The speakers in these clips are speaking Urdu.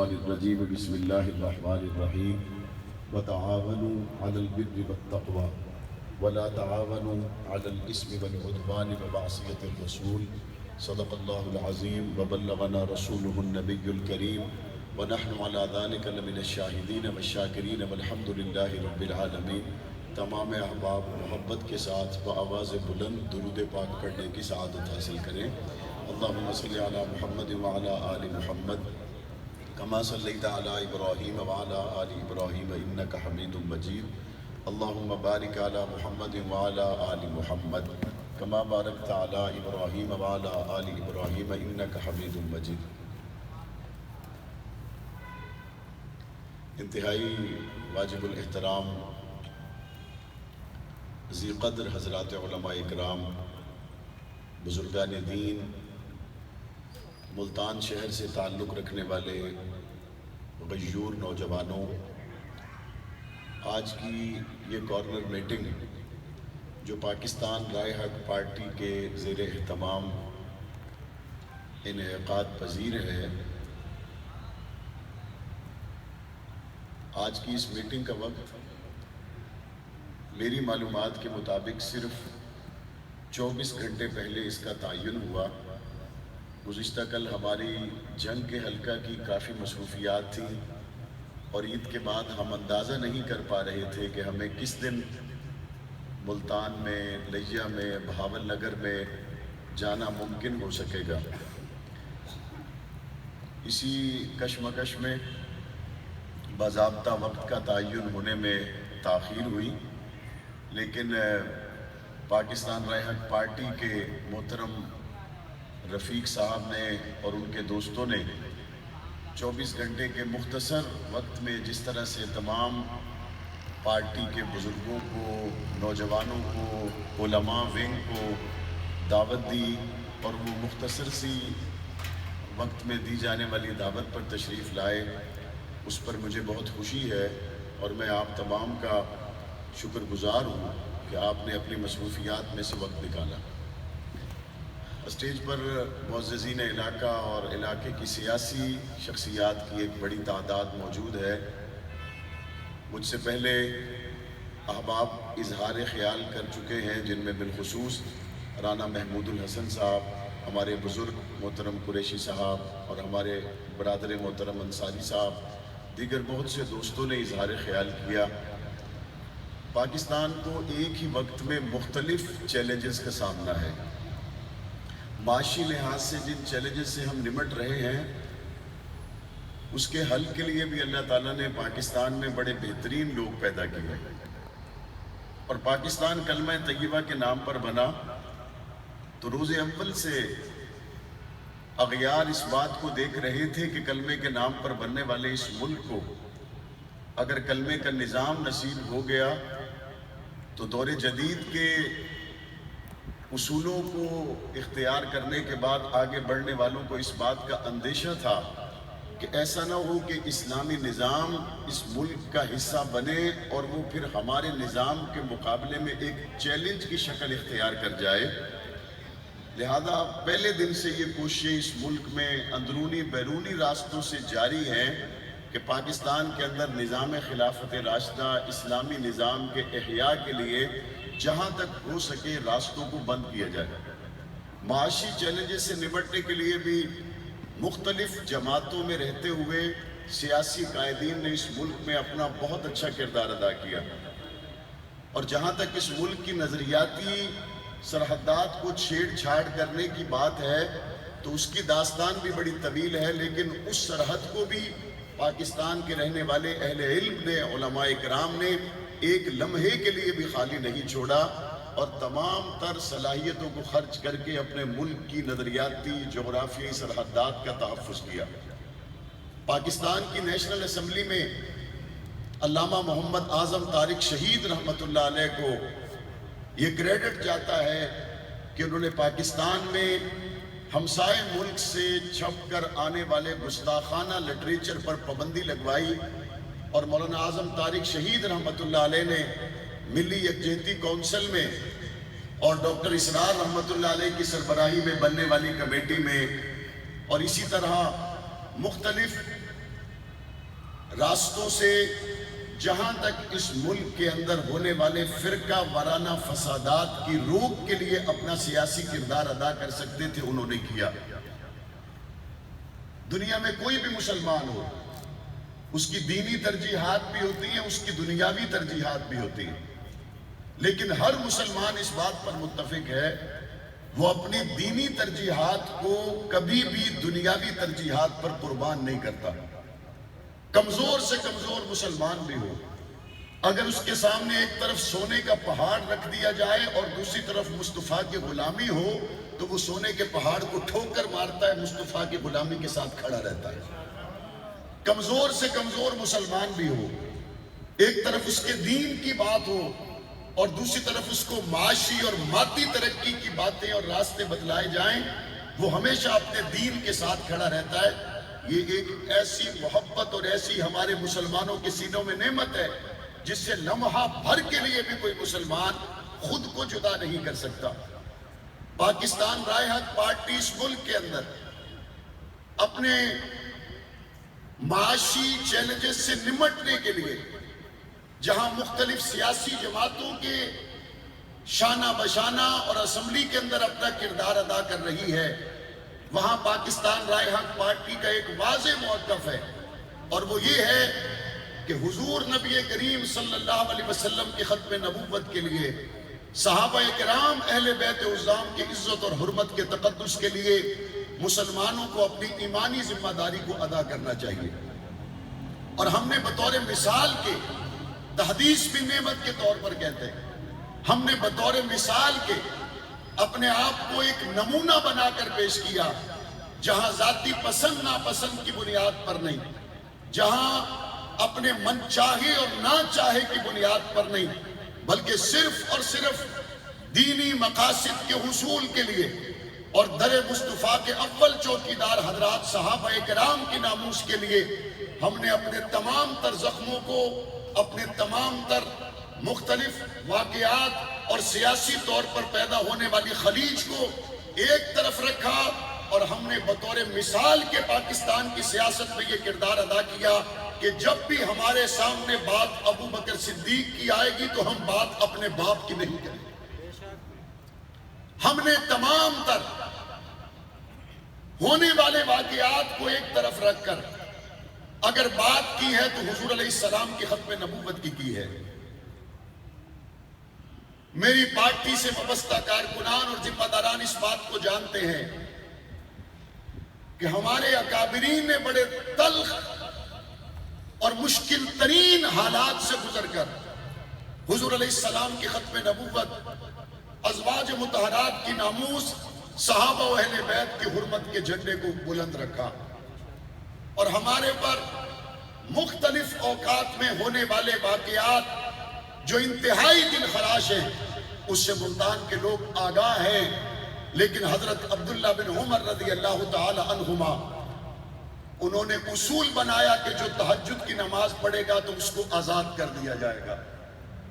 الرجیم بسم اللہ الرحمن الرحیم وتعاونوا علی البر والتقوی ولا تعاونوا علی الاسم والعدوان ومعصیۃ الرسول صدق اللہ العظیم وبلغنا رسولہ النبی الکریم ونحن علی ذلک لمن الشاہدین والشاکرین والحمد للہ رب العالمین۔ تمام احباب محبت کے ساتھ بآواز بلند درود پاک پڑھنے کی سعادت حاصل کریں۔ اللہم صلی علی محمد وعلی آل محمد کما صلیت علی ابراہیم وعلی آل ابراہیم انک حمید مجید۔ اللہم بارک علی محمد وعلی آل محمد کما بارکت علی ابراہیم وعلی آل ابراہیم انک حمید مجید۔ انتہائی واجب الاحترام ذی قدر حضرات علماء اکرام، بزرگان دین، ملتان شہر سے تعلق رکھنے والے غیور نوجوانوں، آج کی یہ کارنر میٹنگ جو پاکستان رائے حق پارٹی کے زیر اہتمام انعقاد پذیر ہے، آج کی اس میٹنگ کا وقت میری معلومات کے مطابق صرف 24 گھنٹے پہلے اس کا تعین ہوا۔ گزشتہ کل ہماری جنگ کے حلقہ کی کافی مصروفیات تھیں اور عید کے بعد ہم اندازہ نہیں کر پا رہے تھے کہ ہمیں کس دن ملتان میں، لیا میں، بہاول نگر میں جانا ممکن ہو سکے گا۔ اسی کشمکش میں باضابطہ وقت کا تعین ہونے میں تاخیر ہوئی، لیکن پاکستان رائے حق پارٹی کے محترم رفیق صاحب نے اور ان کے دوستوں نے 24 گھنٹے کے مختصر وقت میں جس طرح سے تمام پارٹی کے بزرگوں کو، نوجوانوں کو، علماء ونگ کو دعوت دی اور وہ مختصر سی وقت میں دی جانے والی دعوت پر تشریف لائے، اس پر مجھے بہت خوشی ہے اور میں آپ تمام کا شکر گزار ہوں کہ آپ نے اپنی مصروفیات میں سے وقت نکالا۔ اسٹیج پر معززین علاقہ اور علاقے کی سیاسی شخصیات کی ایک بڑی تعداد موجود ہے۔ مجھ سے پہلے احباب اظہار خیال کر چکے ہیں، جن میں بالخصوص رانا محمود الحسن صاحب، ہمارے بزرگ محترم قریشی صاحب اور ہمارے برادر محترم انصاری صاحب، دیگر بہت سے دوستوں نے اظہار خیال کیا۔ پاکستان کو ایک ہی وقت میں مختلف چیلنجز کا سامنا ہے۔ معاشی لحاظ سے جن چیلنجز سے ہم نمٹ رہے ہیں، اس کے حل کے لیے بھی اللہ تعالیٰ نے پاکستان میں بڑے بہترین لوگ پیدا کیے، اور پاکستان کلمہ طیبہ کے نام پر بنا تو روز اول سے اغیار اس بات کو دیکھ رہے تھے کہ کلمے کے نام پر بننے والے اس ملک کو اگر کلمے کا نظام نصیب ہو گیا تو دور جدید کے اصولوں کو اختیار کرنے کے بعد آگے بڑھنے والوں کو اس بات کا اندیشہ تھا کہ ایسا نہ ہو کہ اسلامی نظام اس ملک کا حصہ بنے اور وہ پھر ہمارے نظام کے مقابلے میں ایک چیلنج کی شکل اختیار کر جائے۔ لہذا پہلے دن سے یہ کوششیں اس ملک میں اندرونی بیرونی راستوں سے جاری ہیں کہ پاکستان کے اندر نظام خلافت راشدہ، اسلامی نظام کے احیاء کے لیے جہاں تک ہو سکے راستوں کو بند کیا جائے۔ معاشی چیلنجز سے نمٹنے کے لیے بھی مختلف جماعتوں میں رہتے ہوئے سیاسی قائدین نے اس ملک میں اپنا بہت اچھا کردار ادا کیا، اور جہاں تک اس ملک کی نظریاتی سرحدات کو چھیڑ چھاڑ کرنے کی بات ہے تو اس کی داستان بھی بڑی طویل ہے، لیکن اس سرحد کو بھی پاکستان کے رہنے والے اہل علم نے، علماء اکرام نے ایک لمحے کے لیے بھی خالی نہیں چھوڑا اور تمام تر صلاحیتوں کو خرچ کر کے اپنے ملک کی نظریاتی جغرافیائی سرحدات کا تحفظ کیا۔ پاکستان کی نیشنل اسمبلی میں علامہ محمد اعظم طارق شہید رحمۃ اللہ علیہ کو یہ کریڈٹ جاتا ہے کہ انہوں نے پاکستان میں ہمسائے ملک سے چھپ کر آنے والے گستاخانہ لٹریچر پر پابندی لگوائی، اور مولانا اعظم طارق شہید رحمۃ اللہ علیہ نے ملی یکجہتی کونسل میں اور ڈاکٹر اسرار رحمۃ اللہ علیہ کی سربراہی میں بننے والی کمیٹی میں اور اسی طرح مختلف راستوں سے جہاں تک اس ملک کے اندر ہونے والے فرقہ وارانہ فسادات کی روک کے لیے اپنا سیاسی کردار ادا کر سکتے تھے انہوں نے کیا۔ دنیا میں کوئی بھی مسلمان ہو، اس کی دینی ترجیحات بھی ہوتی ہیں، اس کی دنیاوی ترجیحات بھی ہوتی ہیں، لیکن ہر مسلمان اس بات پر متفق ہے وہ اپنی دینی ترجیحات کو کبھی بھی دنیاوی ترجیحات پر قربان نہیں کرتا۔ کمزور سے کمزور مسلمان بھی ہو، اگر اس کے سامنے ایک طرف سونے کا پہاڑ رکھ دیا جائے اور دوسری طرف مصطفیٰ کی غلامی ہو تو وہ سونے کے پہاڑ کو ٹھوکر مارتا ہے، مصطفیٰ کی غلامی کے ساتھ کھڑا رہتا ہے۔ کمزور سے کمزور مسلمان بھی ہو، ایک طرف اس کے دین کی بات ہو اور دوسری طرف اس کو معاشی اور مادی ترقی کی باتیں اور راستے بتلائے جائیں، وہ ہمیشہ اپنے دین کے ساتھ کھڑا رہتا ہے۔ یہ ایک ایسی محبت اور ایسی ہمارے مسلمانوں کے سینوں میں نعمت ہے جس سے لمحہ بھر کے لیے بھی کوئی مسلمان خود کو جدا نہیں کر سکتا۔ پاکستان رائے حق پارٹی اس ملک کے اندر اپنے معاشی چیلنجز سے نمٹنے کے لیے جہاں مختلف سیاسی جماعتوں کے شانہ بشانہ اور اسمبلی کے اندر اپنا کردار ادا کر رہی ہے، وہاں پاکستان رائے حق پارٹی کا ایک واضح موقف ہے، اور وہ یہ ہے کہ حضور نبی کریم صلی اللہ علیہ وسلم کی ختم نبوت کے لیے، صحابہ کرام اہل بیت عظام کی عزت اور حرمت کے تقدس کے لیے مسلمانوں کو اپنی ایمانی ذمہ داری کو ادا کرنا چاہیے۔ اور ہم نے بطور مثال کے، تحدیث بھی نعمت کے طور پر کہتے ہیں، ہم نے بطور مثال کے اپنے آپ کو ایک نمونہ بنا کر پیش کیا، جہاں ذاتی پسند ناپسند کی بنیاد پر نہیں، جہاں اپنے من چاہے اور نہ چاہے کی بنیاد پر نہیں، بلکہ صرف اور صرف دینی مقاصد کے حصول کے لیے اور در مصطفیٰ کے اول چوکیدار حضرات صحابہ کرام کی ناموس کے لیے ہم نے اپنے تمام تر زخموں کو، اپنے تمام تر مختلف واقعات اور سیاسی طور پر پیدا ہونے والی خلیج کو ایک طرف رکھا، اور ہم نے بطور مثال کے پاکستان کی سیاست میں یہ کردار ادا کیا کہ جب بھی ہمارے سامنے بات ابو بکر صدیق کی آئے گی تو ہم بات اپنے باپ کی نہیں کریں گے۔ ہم نے تمام تر ہونے والے واقعات کو ایک طرف رکھ کر اگر بات کی ہے تو حضور علیہ السلام کی ختم نبوت کی ہے۔ میری پارٹی سے وابستہ کارکنان اور ذمہ داران اس بات کو جانتے ہیں کہ ہمارے اکابرین نے بڑے تلخ اور مشکل ترین حالات سے گزر کر حضور علیہ السلام کی ختم نبوت، ازواج مطہرات کی ناموس، صحابہ و اہل بیت کی حرمت کے جھنڈے کو بلند رکھا، اور ہمارے پر مختلف اوقات میں ہونے والے واقعات جو انتہائی دل خراش ہیں اس سے ملتان کے لوگ آگاہ ہیں، لیکن حضرت عبداللہ بن عمر رضی اللہ تعالی عنہما انہوں نے اصول بنایا کہ جو تہجد کی نماز پڑھے گا تو اس کو آزاد کر دیا جائے گا۔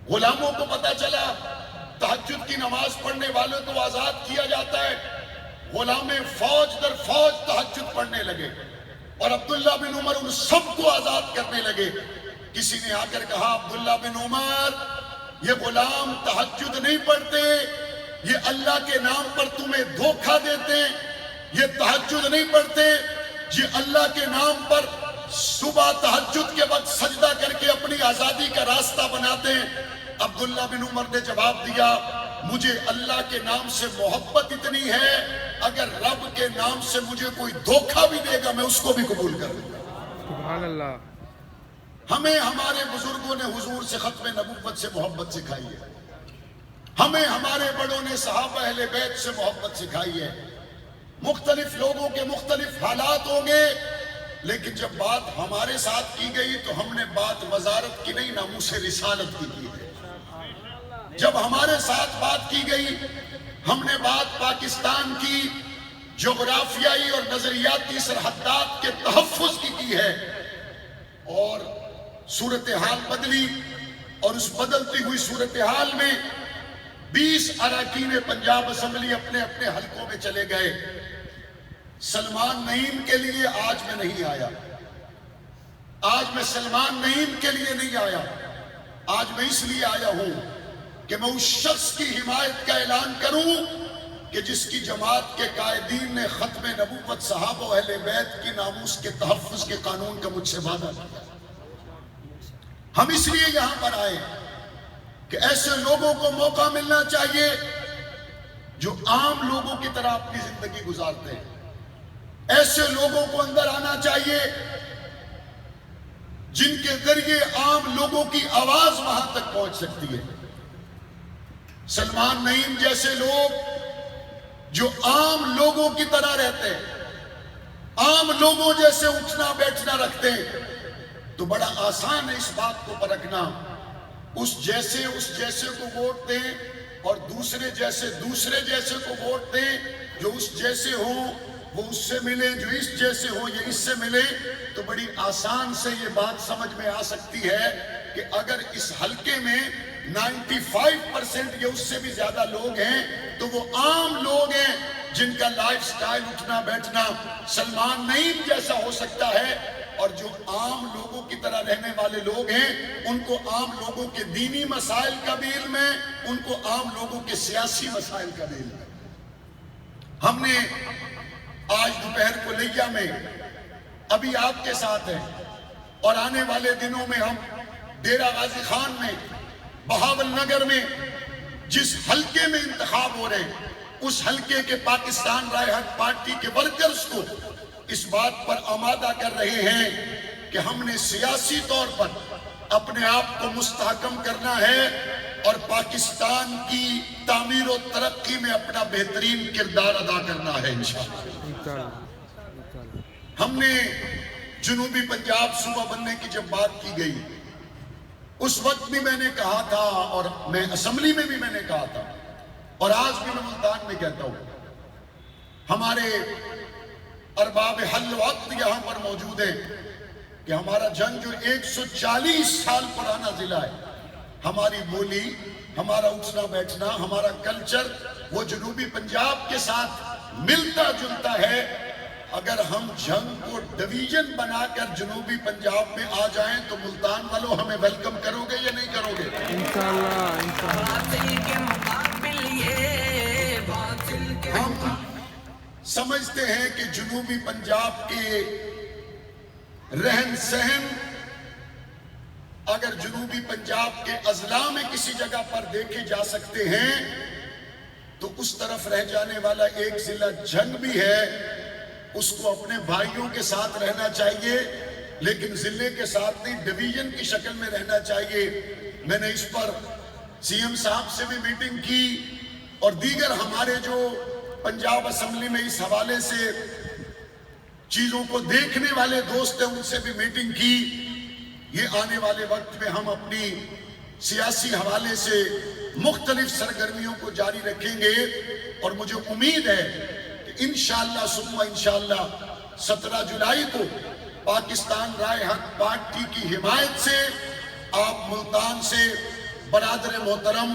غلاموں کو پتہ چلا تہجد کی نماز پڑھنے والوں کو آزاد کیا جاتا ہے، غلام فوج در فوج تہجد پڑھنے لگے، اور عبداللہ بن عمر ان سب کو آزاد کرنے لگے۔ کسی نے آ کر کہا عبداللہ بن عمر یہ غلام تہجد نہیں پڑھتے، یہ اللہ کے نام پر تمہیں دھوکہ دیتے، یہ تہجد نہیں پڑھتے، یہ اللہ کے نام پر صبح تہجد کے وقت سجدہ کر کے اپنی آزادی کا راستہ بناتے ہیں۔ عبداللہ بن عمر نے جواب دیا مجھے اللہ کے نام سے محبت اتنی ہے، اگر رب کے نام سے مجھے کوئی دھوکہ بھی دے گا میں اس کو بھی قبول کر لوں گا۔ سبحان اللہ۔ ہمیں ہمارے بزرگوں نے حضور سے ختم نبوت سے محبت سکھائی ہے، ہمیں ہمارے بڑوں نے صحابہ اہل بیت سے محبت سکھائی ہے۔ مختلف لوگوں کے مختلف حالات ہوں گے، لیکن جب بات ہمارے ساتھ کی گئی تو ہم نے بات وزارت کی نہیں، ناموس رسالت کی ہے۔ جب ہمارے ساتھ بات کی گئی ہم نے بات پاکستان کی جغرافیائی اور نظریاتی سرحدات کے تحفظ کی ہے، اور صورتحال بدلی، اور اس بدلتی ہوئی صورتحال میں 20 اراکین پنجاب اسمبلی اپنے اپنے حلقوں میں چلے گئے۔ سلمان نعیم کے لیے آج میں نہیں آیا، آج میں سلمان نعیم کے لیے نہیں آیا، آج میں اس لیے آیا ہوں کہ میں اس شخص کی حمایت کا اعلان کروں کہ جس کی جماعت کے قائدین نے ختم نبوت صحابہ و اہل بیت کی ناموس کے تحفظ کے قانون کا مجھ سے وعدہ کیا۔ ہم اس لیے یہاں پر آئے کہ ایسے لوگوں کو موقع ملنا چاہیے جو عام لوگوں کی طرح اپنی زندگی گزارتے ہیں۔ ایسے لوگوں کو اندر آنا چاہیے جن کے ذریعے عام لوگوں کی آواز وہاں تک پہنچ سکتی ہے۔ سلمان نعیم جیسے لوگ جو عام لوگوں کی طرح رہتے ہیں، عام لوگوں جیسے اٹھنا بیٹھنا رکھتے ہیں، تو بڑا آسان ہے اس بات کو پرکھنا، اس جیسے کو ووٹ دیں اور دوسرے جیسے کو ووٹ دیں۔ جو اس جیسے ہوں وہ اس سے ملے، جو اس جیسے ہو یہ اس سے ملے، تو بڑی آسان سے یہ بات سمجھ میں آ سکتی ہے کہ اگر اس حلقے میں 95% یا اس سے بھی زیادہ لوگ ہیں تو وہ عام لوگ ہیں جن کا لائف سٹائل اٹھنا بیٹھنا سلمان نعیم جیسا ہو سکتا ہے، اور جو عام لوگوں کی طرح رہنے والے لوگ ہیں ان کو عام لوگوں کے دینی مسائل کا بھی علم ہے، ان کو عام لوگوں کے سیاسی مسائل کا بھی علم ہے۔ ہم نے آج دوپہر کو لیا میں ابھی آپ کے ساتھ ہیں، اور آنے والے دنوں میں ہم ڈیرہ غازی خان میں، بہاول نگر میں جس حلقے میں انتخاب ہو رہے ہیں اس حلقے کے پاکستان رائے حق پارٹی کے ورکرز کو اس بات پر آمادہ کر رہے ہیں کہ ہم نے سیاسی طور پر اپنے آپ کو مستحکم کرنا ہے اور پاکستان کی تعمیر و ترقی میں اپنا بہترین کردار ادا کرنا ہے انشاءاللہ۔ ہم نے جنوبی پنجاب صوبہ بننے کی جب بات کی گئی اس وقت بھی میں نے کہا تھا، اور میں اسمبلی میں بھی میں نے کہا تھا، اور آج بھی میں ملتان میں کہتا ہوں، ہمارے ارباب حل وقت یہاں پر موجود ہیں کہ ہمارا جنگ جو 140 سال پرانا ضلع ہے، ہماری بولی، ہمارا اٹھنا بیٹھنا، ہمارا کلچر وہ جنوبی پنجاب کے ساتھ ملتا جلتا ہے۔ اگر ہم جنگ کو ڈویژن بنا کر جنوبی پنجاب میں آ جائیں تو ملتان والوں ہمیں ویلکم کرو گے یا نہیں کرو گے؟ ہم سمجھتے ہیں کہ جنوبی پنجاب کے رہن سہن اگر جنوبی پنجاب کے اضلاع میں کسی جگہ پر دیکھے جا سکتے ہیں تو اس طرف رہ جانے والا ایک ضلع جنگ بھی ہے، اس کو اپنے بھائیوں کے ساتھ رہنا چاہیے، لیکن ضلع کے ساتھ نہیں، ڈویژن کی شکل میں رہنا چاہیے۔ میں نے اس پر سی ایم صاحب سے بھی میٹنگ کی اور دیگر ہمارے جو پنجاب اسمبلی میں اس حوالے سے چیزوں کو دیکھنے والے دوست ہیں ان سے بھی میٹنگ کی۔ یہ آنے والے وقت میں ہم اپنی سیاسی حوالے سے مختلف سرگرمیوں کو جاری رکھیں گے، اور مجھے امید ہے انشاءاللہ ثم انشاءاللہ 17 جولائی کو پاکستان رائے حق پارٹی کی حمایت سے آپ ملتان سے برادر محترم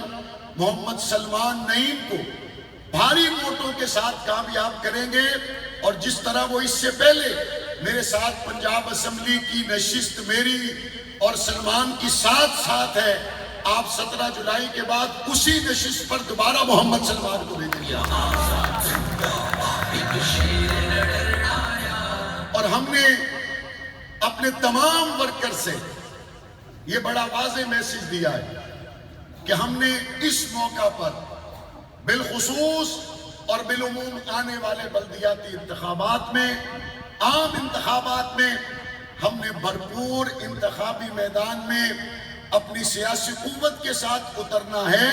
محمد سلمان نعیم کو بھاری ووٹوں کے ساتھ کامیاب کریں گے، اور جس طرح وہ اس سے پہلے میرے ساتھ پنجاب اسمبلی کی نشست میری اور سلمان کی ساتھ ہے، آپ 17 جولائی کے بعد اسی نشست پر دوبارہ محمد سلمان کو بھیجیں گے۔ اور ہم نے اپنے تمام ورکر سے یہ بڑا واضح میسج دیا ہے کہ ہم نے اس موقع پر بالخصوص اور بالعموم آنے والے بلدیاتی انتخابات میں، عام انتخابات میں ہم نے بھرپور انتخابی میدان میں اپنی سیاسی قوت کے ساتھ اترنا ہے،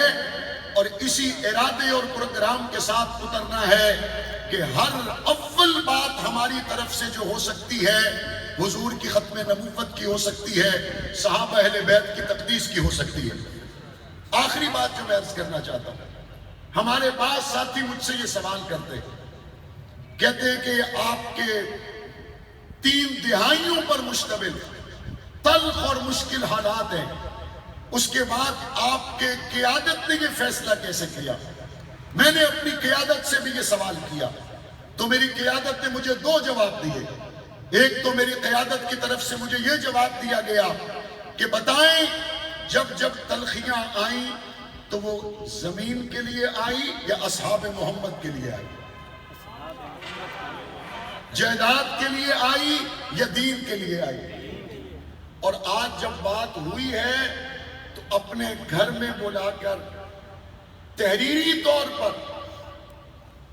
اور اسی ارادے اور پروگرام کے ساتھ اترنا ہے کہ ہر اول بات ہماری طرف سے جو ہو سکتی ہے حضور کی ختم نبوت کی ہو سکتی ہے، صحابہ اہل بیت کی تقدیس کی ہو سکتی ہے۔ آخری بات جو میں عرض کرنا چاہتا ہوں، ہمارے پاس ساتھی مجھ سے یہ سوال کرتے ہیں، کہتے ہیں کہ آپ کے 3 دہائیوں پر مشتمل تلخ اور مشکل حالات ہیں، اس کے بعد آپ کے قیادت نے یہ فیصلہ کیسے کیا؟ میں نے اپنی قیادت سے بھی یہ سوال کیا تو میری قیادت نے مجھے 2 جواب دیے۔ ایک تو میری قیادت کی طرف سے مجھے یہ جواب دیا گیا کہ بتائیں جب جب تلخیاں آئیں تو وہ زمین کے لیے آئی یا اصحاب محمد کے لیے آئی، جائیداد کے لیے آئی یا دین کے لیے آئی؟ اور آج جب بات ہوئی ہے تو اپنے گھر میں بلا کر تحریری طور پر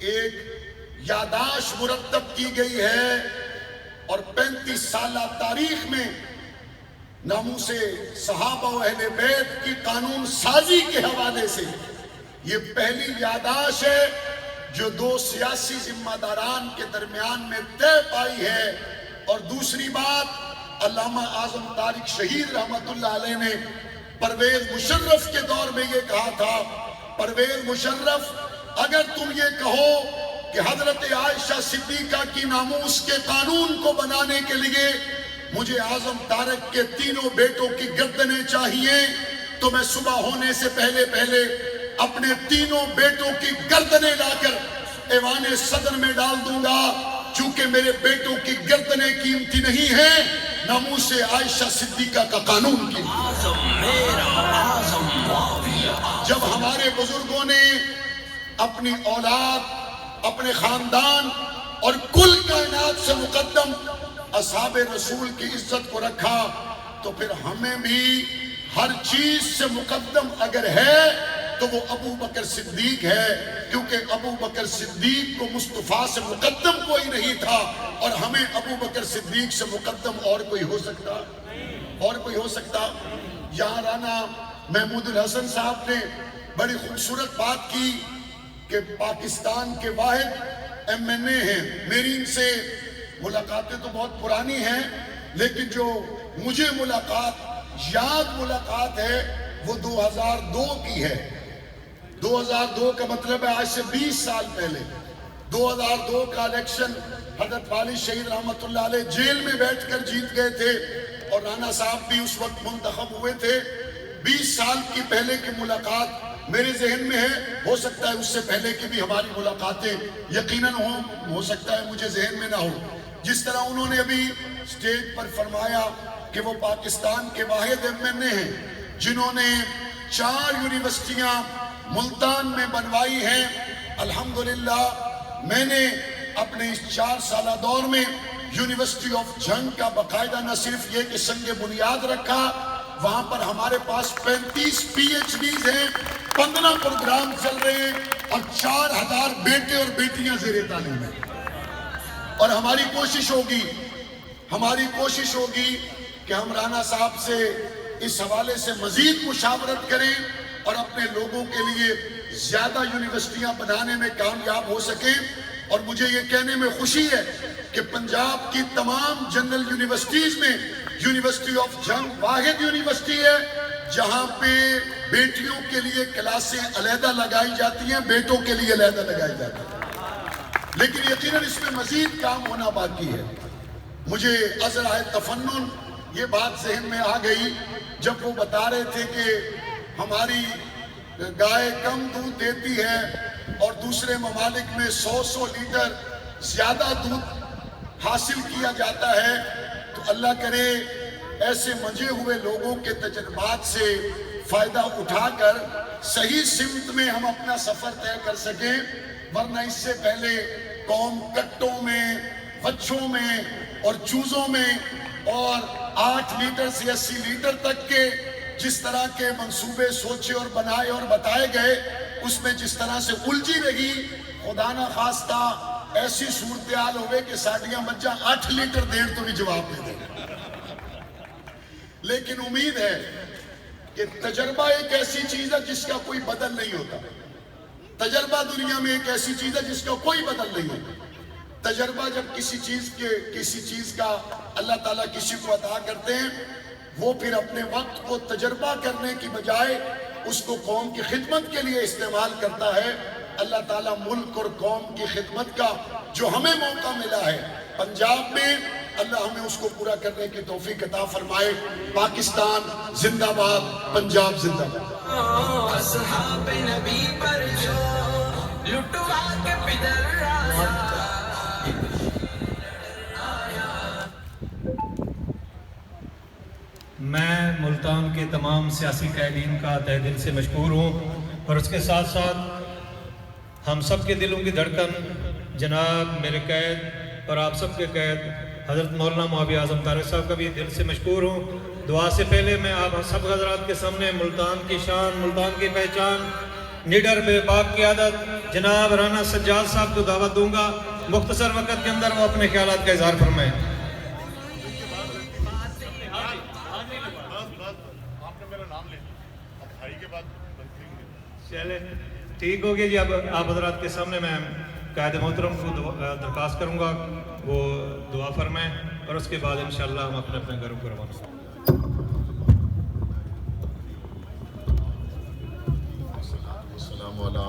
ایک یادداشت مرتب کی گئی ہے، اور 35 سالہ تاریخ میں ناموس صحابہ و اہل بیت کی قانون سازی کے حوالے سے یہ پہلی یادداشت ہے جو دو سیاسی ذمہ داران کے درمیان میں طے پائی ہے۔ اور دوسری بات، علامہ اعظم طارق شہید رحمت اللہ علیہ نے پرویز مشرف کے دور میں یہ کہا تھا، پرویز مشرف اگر تم یہ کہو کہ حضرت عائشہ صدیقہ کی ناموس کے قانون کو بنانے کے لیے مجھے اعظم طارق کے تینوں بیٹوں کی گردنیں چاہیے، تو میں صبح ہونے سے پہلے پہلے اپنے تینوں بیٹوں کی گردنیں لا کر ایوان صدر میں ڈال دوں گا، چونکہ میرے بیٹوں کی گردنیں قیمتی نہیں ہیں، ناموس عائشہ صدیقہ کا قانون کی۔ جب ہمارے بزرگوں نے اپنی اولاد، اپنے خاندان اور کل کائنات سے مقدم اصحاب رسول کی عزت کو رکھا، تو پھر ہمیں بھی ہر چیز سے مقدم اگر ہے تو وہ ابو بکر صدیق ہے، کیونکہ ابو بکر صدیق کو مصطفیٰ سے مقدم کوئی نہیں تھا، اور ہمیں ابو بکر صدیق سے مقدم اور کوئی ہو سکتا؟ اور کوئی ہو سکتا؟ یہاں رانا محمود الحسن صاحب نے بڑی خوبصورت بات کی کہ پاکستان کے واحد MNA ہیں۔ میری ان سے ملاقاتیں تو بہت پرانی ہیں، لیکن جو مجھے یاد ملاقات ہے وہ 2002 کی ہے۔ 2002 کا مطلب ہے آج سے 20 سال پہلے۔ 2002 کا الیکشن حضرت والد شہید رحمت اللہ علیہ جیل میں بیٹھ کر جیت گئے تھے، اور رانا صاحب بھی اس وقت منتخب ہوئے تھے۔ 20 سال کی پہلے کی ملاقات میرے ذہن میں ہے، ہو سکتا ہے اس سے پہلے کی بھی ہماری ملاقاتیں یقیناً ہو سکتا ہے مجھے ذہن میں نہ ہو۔ جس طرح انہوں نے ابھی سٹیج پر فرمایا کہ وہ پاکستان کے واحد MNA ہیں جنہوں نے 4 یونیورسٹیاں ملتان میں بنوائی ہیں۔ الحمدللہ میں نے اپنے اس 4 سالہ دور میں یونیورسٹی آف جنگ کا باقاعدہ نہ صرف یہ کہ سنگ بنیاد رکھا، وہاں پر ہمارے پاس 35 PhDs ہیں، 15 پروگرام چل رہے ہیں، اور 4000 بیٹے اور بیٹیاں زیر تعلیم ہیں۔ اور ہماری کوشش ہوگی کہ ہم رانا صاحب سے اس حوالے سے مزید مشاورت کریں اور اپنے لوگوں کے لیے زیادہ یونیورسٹیاں بنانے میں کامیاب ہو سکیں۔ اور مجھے یہ کہنے میں خوشی ہے کہ پنجاب کی تمام جنرل یونیورسٹیز میں یونیورسٹی آف جنگ واحد یونیورسٹی ہے جہاں پہ بیٹیوں کے لیے کلاسیں علیحدہ لگائی جاتی ہیں، بیٹوں کے لیے علیحدہ لگائی جاتی ہیں، لیکن یقیناً اس میں مزید کام ہونا باقی ہے۔ مجھے ازرائے تفنن یہ بات ذہن میں آ گئی جب وہ بتا رہے تھے کہ ہماری گائے کم دودھ دیتی ہے اور دوسرے ممالک میں 100 لیٹر زیادہ دودھ حاصل کیا جاتا ہے۔ تو اللہ کرے ایسے منجے ہوئے لوگوں کے تجربات سے فائدہ اٹھا کر صحیح سمت میں ہم اپنا سفر طے کر سکیں، ورنہ اس سے پہلے قوم کٹوں میں، بچوں میں اور چوزوں میں اور 8 لیٹر سے 80 لیٹر تک کے جس طرح کے منصوبے سوچے اور بنائے اور بتائے گئے، اس میں جس طرح سے الجھی رہی، خدا نہ خواستہ ایسی صورتحال ہوئے کہ ساڈیاں بچہ 8 لیٹر دیر تو بھی جواب دے دیں۔ لیکن امید ہے کہ تجربہ ایک ایسی چیز ہے جس کا کوئی بدل نہیں ہوتا۔ تجربہ دنیا میں ایک ایسی چیز ہے جس کا کوئی بدل نہیں ہوتا۔ تجربہ جب کسی چیز کا اللہ تعالیٰ کسی کو عطا کرتے ہیں، وہ پھر اپنے وقت کو تجربہ کرنے کی بجائے اس کو قوم کی خدمت کے لیے استعمال کرتا ہے۔ اللہ تعالیٰ ملک اور قوم کی خدمت کا جو ہمیں موقع ملا ہے پنجاب میں، اللہ ہمیں اس کو پورا کرنے کی توفیق عطا فرمائے۔ پاکستان زندہ باد، پنجاب زندہ باد۔ اصحاب نبی پر جو لٹوا کے پدر آیا میں ملتان کے تمام سیاسی قائدین کا تہ دل سے مشکور ہوں، اور اس کے ساتھ ساتھ ہم سب کے دلوں کی دھڑکن جناب میرے قید اور آپ سب کے قید حضرت مولانا معاویہ اعظم طارق صاحب کا بھی دل سے مشکور ہوں۔ دعا سے پہلے میں آپ سب حضرات کے سامنے ملتان کی شان، ملتان کی پہچان، نڈر بے باک قیادت جناب رانا سجاد صاحب کو دعوت دوں گا، مختصر وقت کے اندر وہ اپنے خیالات کا اظہار فرمائیں۔ چلے ٹھیک ہو گیا جی۔ اب آپ حضرات کے سامنے میں قائد محترم کو درخواست کروں گا وہ دعا فرمائیں، اور اس کے بعد انشاءاللہ ہم اپنے اپنے گھروں کو روانہ ہوں۔ السلام علیکم۔